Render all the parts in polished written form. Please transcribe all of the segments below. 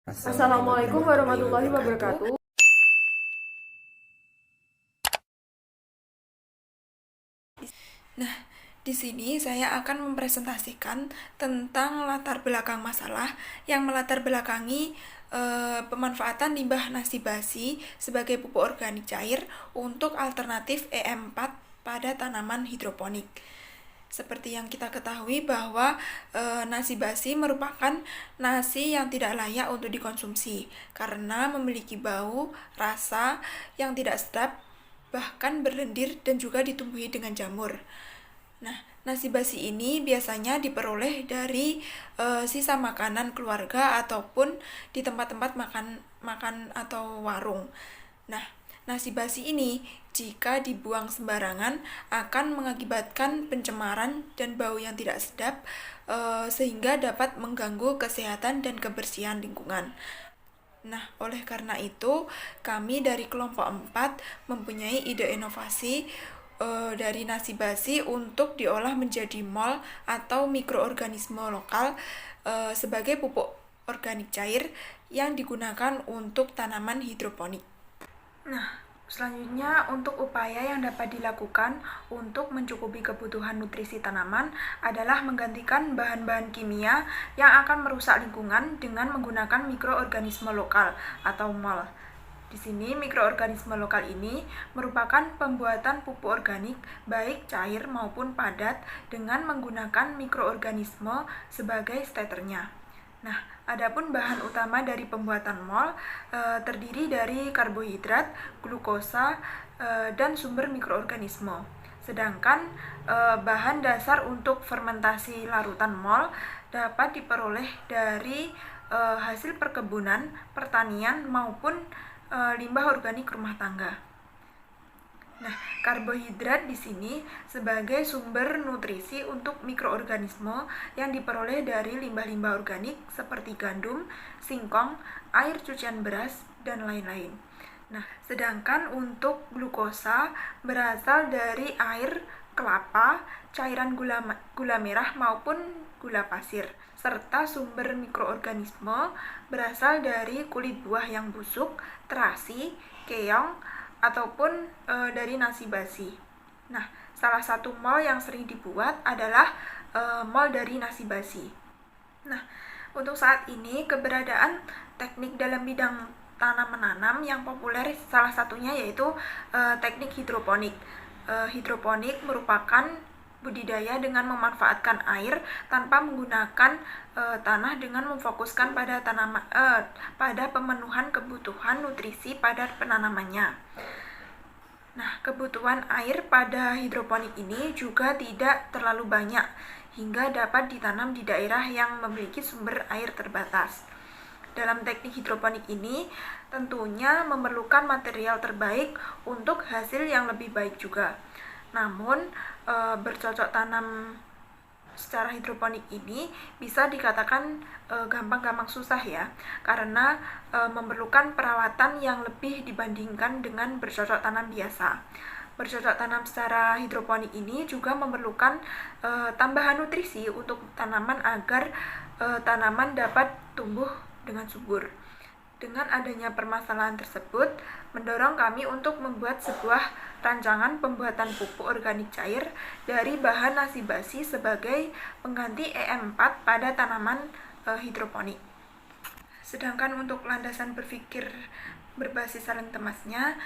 Assalamualaikum warahmatullahi wabarakatuh. Nah, di sini saya akan mempresentasikan tentang latar belakang masalah yang melatar belakangi pemanfaatan limbah nasi basi sebagai pupuk organik cair untuk alternatif EM4 pada tanaman hidroponik. Seperti yang kita ketahui bahwa nasi basi merupakan nasi yang tidak layak untuk dikonsumsi karena memiliki bau, rasa yang tidak sedap, bahkan berlendir dan juga ditumbuhi dengan jamur. Nah, nasi basi ini biasanya diperoleh dari sisa makanan keluarga ataupun di tempat-tempat makan atau warung. Nah, nasi basi ini jika dibuang sembarangan akan mengakibatkan pencemaran dan bau yang tidak sedap sehingga dapat mengganggu kesehatan dan kebersihan lingkungan. Nah, oleh karena itu, kami dari kelompok 4 mempunyai ide inovasi dari nasi basi untuk diolah menjadi mol atau mikroorganisme lokal sebagai pupuk organik cair yang digunakan untuk tanaman hidroponik. Nah, selanjutnya untuk upaya yang dapat dilakukan untuk mencukupi kebutuhan nutrisi tanaman adalah menggantikan bahan-bahan kimia yang akan merusak lingkungan dengan menggunakan mikroorganisme lokal atau MOL. Di sini mikroorganisme lokal ini merupakan pembuatan pupuk organik baik cair maupun padat dengan menggunakan mikroorganisme sebagai starternya. Nah, adapun bahan utama dari pembuatan MOL terdiri dari karbohidrat, glukosa, dan sumber mikroorganisme. Sedangkan bahan dasar untuk fermentasi larutan MOL dapat diperoleh dari hasil perkebunan, pertanian maupun limbah organik rumah tangga. Nah, karbohidrat di sini sebagai sumber nutrisi untuk mikroorganisme yang diperoleh dari limbah-limbah organik seperti gandum, singkong, air cucian beras, dan lain-lain. Nah, sedangkan untuk glukosa berasal dari air kelapa, cairan gula merah maupun gula pasir, serta sumber mikroorganisme berasal dari kulit buah yang busuk, terasi, keong, ataupun dari nasi basi. Nah, salah satu mol yang sering dibuat adalah mol dari nasi basi. Nah, untuk saat ini keberadaan teknik dalam bidang tanam menanam yang populer salah satunya yaitu teknik hidroponik. Hidroponik merupakan budidaya dengan memanfaatkan air tanpa menggunakan tanah dengan memfokuskan pada pemenuhan kebutuhan nutrisi pada penanamannya. Nah, kebutuhan air pada hidroponik ini juga tidak terlalu banyak hingga dapat ditanam di daerah yang memiliki sumber air terbatas. Dalam teknik hidroponik ini tentunya memerlukan material terbaik untuk hasil yang lebih baik juga. Namun, bercocok tanam secara hidroponik ini bisa dikatakan gampang-gampang susah ya, karena memerlukan perawatan yang lebih dibandingkan dengan bercocok tanam biasa. Bercocok tanam secara hidroponik ini juga memerlukan tambahan nutrisi untuk tanaman agar tanaman dapat tumbuh dengan subur. Dengan adanya permasalahan tersebut, mendorong kami untuk membuat sebuah rancangan pembuatan pupuk organik cair dari bahan nasi basi sebagai pengganti EM4 pada tanaman hidroponik. Sedangkan untuk landasan berpikir berbasis saling temasnya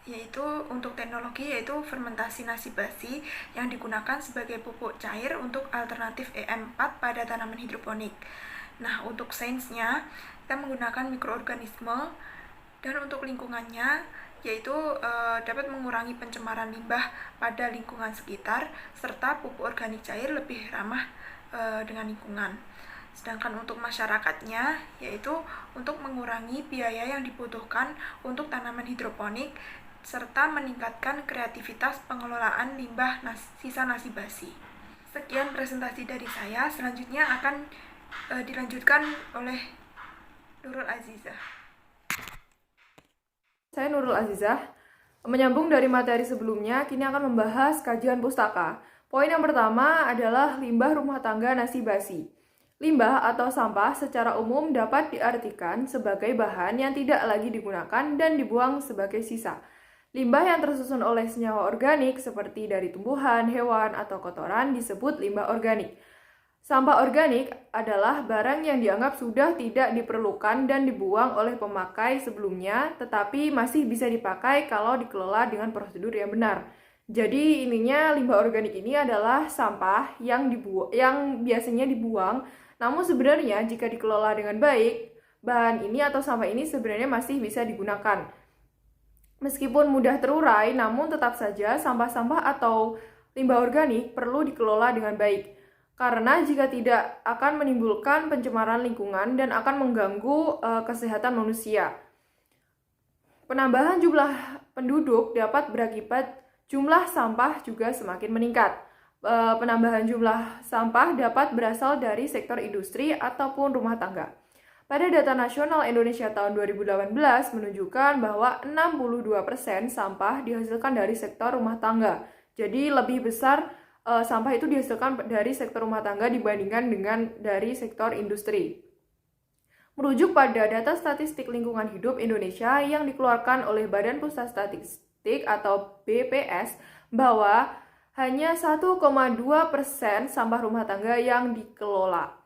yaitu untuk teknologi yaitu fermentasi nasi basi yang digunakan sebagai pupuk cair untuk alternatif EM4 pada tanaman hidroponik. Nah, untuk sainsnya kita menggunakan mikroorganisme dan untuk lingkungannya yaitu dapat mengurangi pencemaran limbah pada lingkungan sekitar serta pupuk organik cair lebih ramah dengan lingkungan. Sedangkan untuk masyarakatnya yaitu untuk mengurangi biaya yang dibutuhkan untuk tanaman hidroponik serta meningkatkan kreativitas pengelolaan limbah sisa nasi basi. Sekian presentasi dari saya, selanjutnya akan dilanjutkan oleh Nurul Azizah. Saya Nurul Azizah. Menyambung dari materi sebelumnya, kini akan membahas kajian pustaka. Poin yang pertama adalah limbah rumah tangga nasi basi. Limbah atau sampah secara umum dapat diartikan sebagai bahan yang tidak lagi digunakan dan dibuang sebagai sisa. Limbah yang tersusun oleh senyawa organik seperti dari tumbuhan, hewan, atau kotoran disebut limbah organik. Sampah organik adalah barang yang dianggap sudah tidak diperlukan dan dibuang oleh pemakai sebelumnya, tetapi masih bisa dipakai kalau dikelola dengan prosedur yang benar. Jadi ininya limbah organik ini adalah sampah yang biasanya dibuang, namun sebenarnya jika dikelola dengan baik, bahan ini atau sampah ini sebenarnya masih bisa digunakan. Meskipun mudah terurai, namun tetap saja sampah-sampah atau limbah organik perlu dikelola dengan baik. Karena jika tidak akan menimbulkan pencemaran lingkungan dan akan mengganggu kesehatan manusia. Penambahan jumlah penduduk dapat berakibat jumlah sampah juga semakin meningkat. Penambahan jumlah sampah dapat berasal dari sektor industri ataupun rumah tangga. Pada data nasional Indonesia tahun 2018 menunjukkan bahwa 62% sampah dihasilkan dari sektor rumah tangga. Jadi lebih besar sampah itu dihasilkan dari sektor rumah tangga dibandingkan dengan dari sektor industri. Merujuk pada data statistik lingkungan hidup Indonesia yang dikeluarkan oleh Badan Pusat Statistik atau BPS bahwa hanya 1,2% sampah rumah tangga yang dikelola.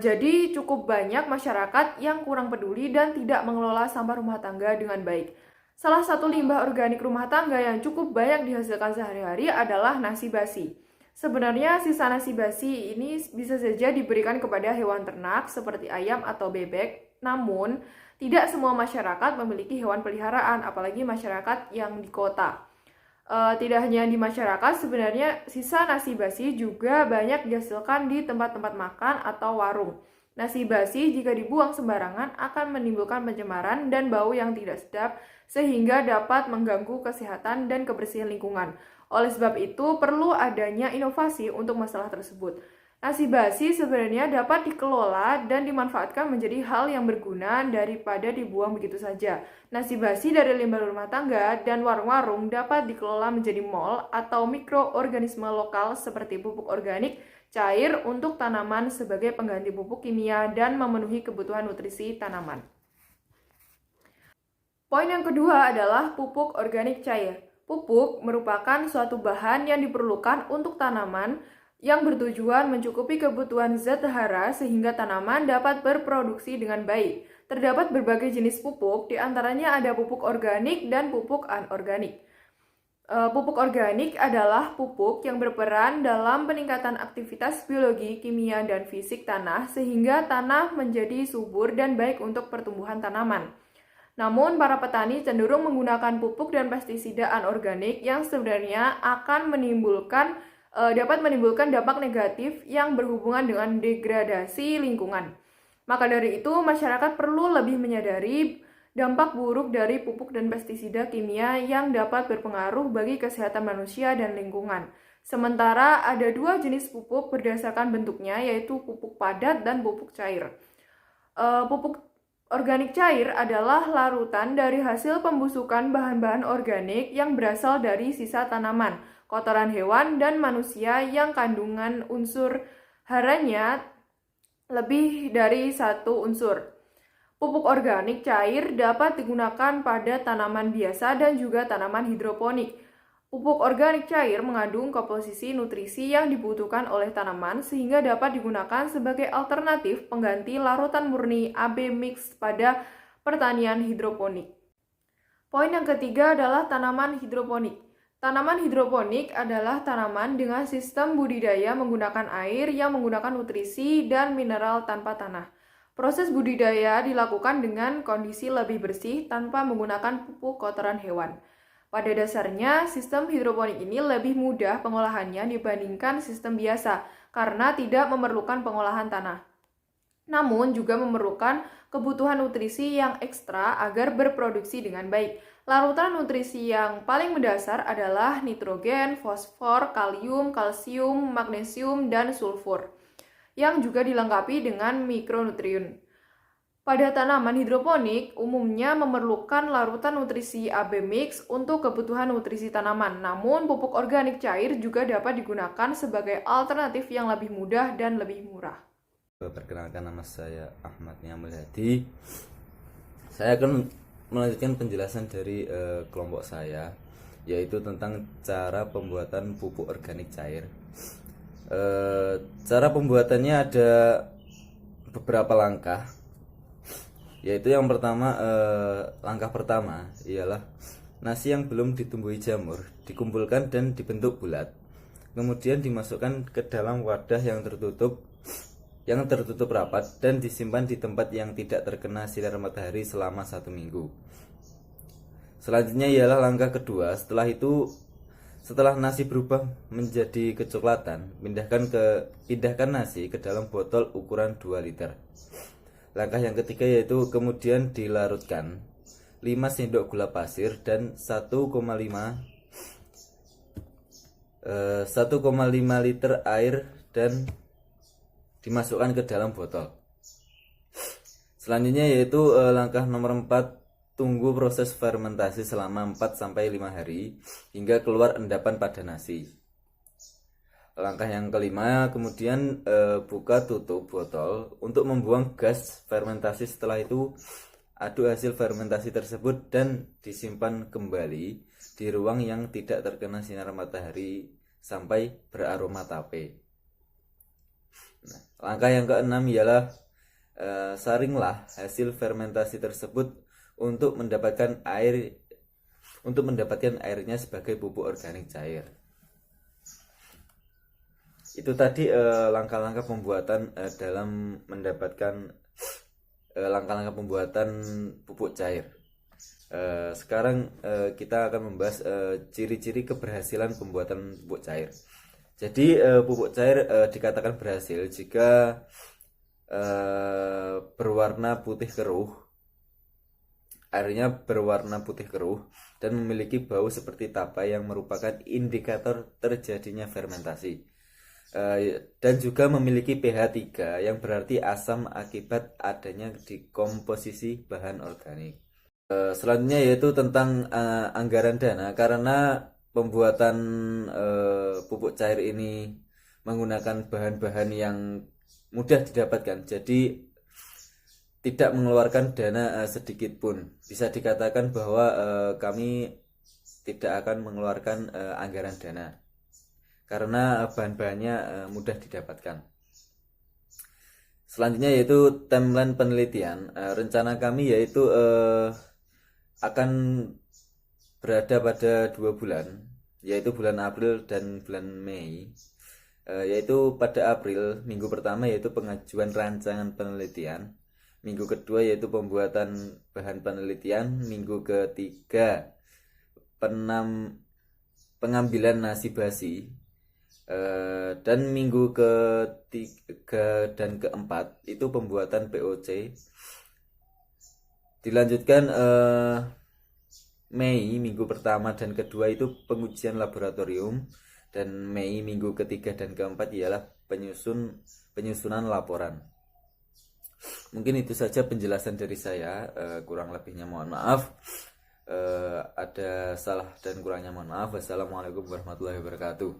Jadi cukup banyak masyarakat yang kurang peduli dan tidak mengelola sampah rumah tangga dengan baik. Salah satu limbah organik rumah tangga yang cukup banyak dihasilkan sehari-hari adalah nasi basi. Sebenarnya sisa nasi basi ini bisa saja diberikan kepada hewan ternak seperti ayam atau bebek, namun tidak semua masyarakat memiliki hewan peliharaan, apalagi masyarakat yang di kota. Tidak hanya di masyarakat, sebenarnya sisa nasi basi juga banyak dihasilkan di tempat-tempat makan atau warung. Nasi basi jika dibuang sembarangan akan menimbulkan pencemaran dan bau yang tidak sedap sehingga dapat mengganggu kesehatan dan kebersihan lingkungan. Oleh sebab itu, perlu adanya inovasi untuk masalah tersebut. Nasi basi sebenarnya dapat dikelola dan dimanfaatkan menjadi hal yang berguna daripada dibuang begitu saja. Nasi basi dari limbah rumah tangga dan warung-warung dapat dikelola menjadi mol atau mikroorganisme lokal seperti pupuk organik cair untuk tanaman sebagai pengganti pupuk kimia dan memenuhi kebutuhan nutrisi tanaman. Poin yang kedua adalah pupuk organik cair. Pupuk merupakan suatu bahan yang diperlukan untuk tanaman yang bertujuan mencukupi kebutuhan zat hara sehingga tanaman dapat berproduksi dengan baik. Terdapat berbagai jenis pupuk, diantaranya ada pupuk organik dan pupuk anorganik. Pupuk organik adalah pupuk yang berperan dalam peningkatan aktivitas biologi, kimia, dan fisik tanah sehingga tanah menjadi subur dan baik untuk pertumbuhan tanaman. Namun, para petani cenderung menggunakan pupuk dan pestisida anorganik yang sebenarnya akan dapat menimbulkan dampak negatif yang berhubungan dengan degradasi lingkungan. Maka dari itu, masyarakat perlu lebih menyadari dampak buruk dari pupuk dan pestisida kimia yang dapat berpengaruh bagi kesehatan manusia dan lingkungan. Sementara ada dua jenis pupuk berdasarkan bentuknya, yaitu pupuk padat dan pupuk cair. Pupuk organik cair adalah larutan dari hasil pembusukan bahan-bahan organik yang berasal dari sisa tanaman, kotoran hewan, dan manusia yang kandungan unsur haranya lebih dari satu unsur. Pupuk organik cair dapat digunakan pada tanaman biasa dan juga tanaman hidroponik. Pupuk organik cair mengandung komposisi nutrisi yang dibutuhkan oleh tanaman sehingga dapat digunakan sebagai alternatif pengganti larutan murni AB mix pada pertanian hidroponik. Poin yang ketiga adalah tanaman hidroponik. Tanaman hidroponik adalah tanaman dengan sistem budidaya menggunakan air yang menggunakan nutrisi dan mineral tanpa tanah. Proses budidaya dilakukan dengan kondisi lebih bersih tanpa menggunakan pupuk kotoran hewan. Pada dasarnya, sistem hidroponik ini lebih mudah pengolahannya dibandingkan sistem biasa karena tidak memerlukan pengolahan tanah. Namun juga memerlukan kebutuhan nutrisi yang ekstra agar berproduksi dengan baik. Larutan nutrisi yang paling mendasar adalah nitrogen, fosfor, kalium, kalsium, magnesium, dan sulfur, yang juga dilengkapi dengan mikronutrien. Pada tanaman hidroponik, umumnya memerlukan larutan nutrisi AB mix untuk kebutuhan nutrisi tanaman. Namun, pupuk organik cair juga dapat digunakan sebagai alternatif yang lebih mudah dan lebih murah. Perkenalkan, nama saya Ahmad Niamul Hadi. Saya akan melanjutkan penjelasan dari kelompok saya, yaitu tentang cara pembuatan pupuk organik cair. Cara pembuatannya ada beberapa langkah, yaitu yang pertama, langkah pertama ialah nasi yang belum ditumbuhi jamur dikumpulkan dan dibentuk bulat, kemudian dimasukkan ke dalam wadah yang tertutup rapat dan disimpan di tempat yang tidak terkena sinar matahari selama 1 minggu. Selanjutnya ialah langkah kedua. Setelah nasi berubah menjadi kecoklatan, pindahkan nasi ke dalam botol ukuran 2 liter. Langkah yang ketiga yaitu kemudian dilarutkan 5 sendok gula pasir dan 1,5 liter air dan dimasukkan ke dalam botol. Selanjutnya yaitu langkah nomor 4, tunggu proses fermentasi selama 4-5 hari hingga keluar endapan pada nasi. Langkah yang kelima, kemudian buka tutup botol untuk membuang gas fermentasi. Setelah itu aduk hasil fermentasi tersebut dan disimpan kembali di ruang yang tidak terkena sinar matahari sampai beraroma tape. Nah, langkah yang keenam ialah saringlah hasil fermentasi tersebut untuk mendapatkan airnya sebagai pupuk organik cair. Itu tadi langkah-langkah pembuatan dalam mendapatkan langkah-langkah pembuatan pupuk cair. Sekarang kita akan membahas ciri-ciri keberhasilan pembuatan pupuk cair. Jadi pupuk cair dikatakan berhasil jika berwarna putih keruh, airnya berwarna putih keruh dan memiliki bau seperti tapa yang merupakan indikator terjadinya fermentasi, dan juga memiliki pH 3 yang berarti asam akibat adanya dekomposisi bahan organik. Selanjutnya yaitu tentang anggaran dana, karena pembuatan pupuk cair ini menggunakan bahan-bahan yang mudah didapatkan, jadi tidak mengeluarkan dana sedikit pun. Bisa dikatakan bahwa kami tidak akan mengeluarkan anggaran dana karena bahan-bahannya mudah didapatkan. Selanjutnya yaitu timeline penelitian. Rencana kami yaitu akan berada pada 2 bulan, yaitu bulan April dan bulan Mei. Yaitu pada April, minggu pertama yaitu pengajuan rancangan penelitian, minggu kedua yaitu pembuatan bahan penelitian, minggu ketiga pengambilan nasi basi, dan minggu ketiga dan keempat itu pembuatan POC. Dilanjutkan Mei minggu pertama dan kedua itu pengujian laboratorium, dan Mei minggu ketiga dan keempat ialah penyusunan laporan. Mungkin itu saja penjelasan dari saya, kurang lebihnya mohon maaf. Ada salah dan kurangnya mohon maaf. Wassalamualaikum warahmatullahi wabarakatuh.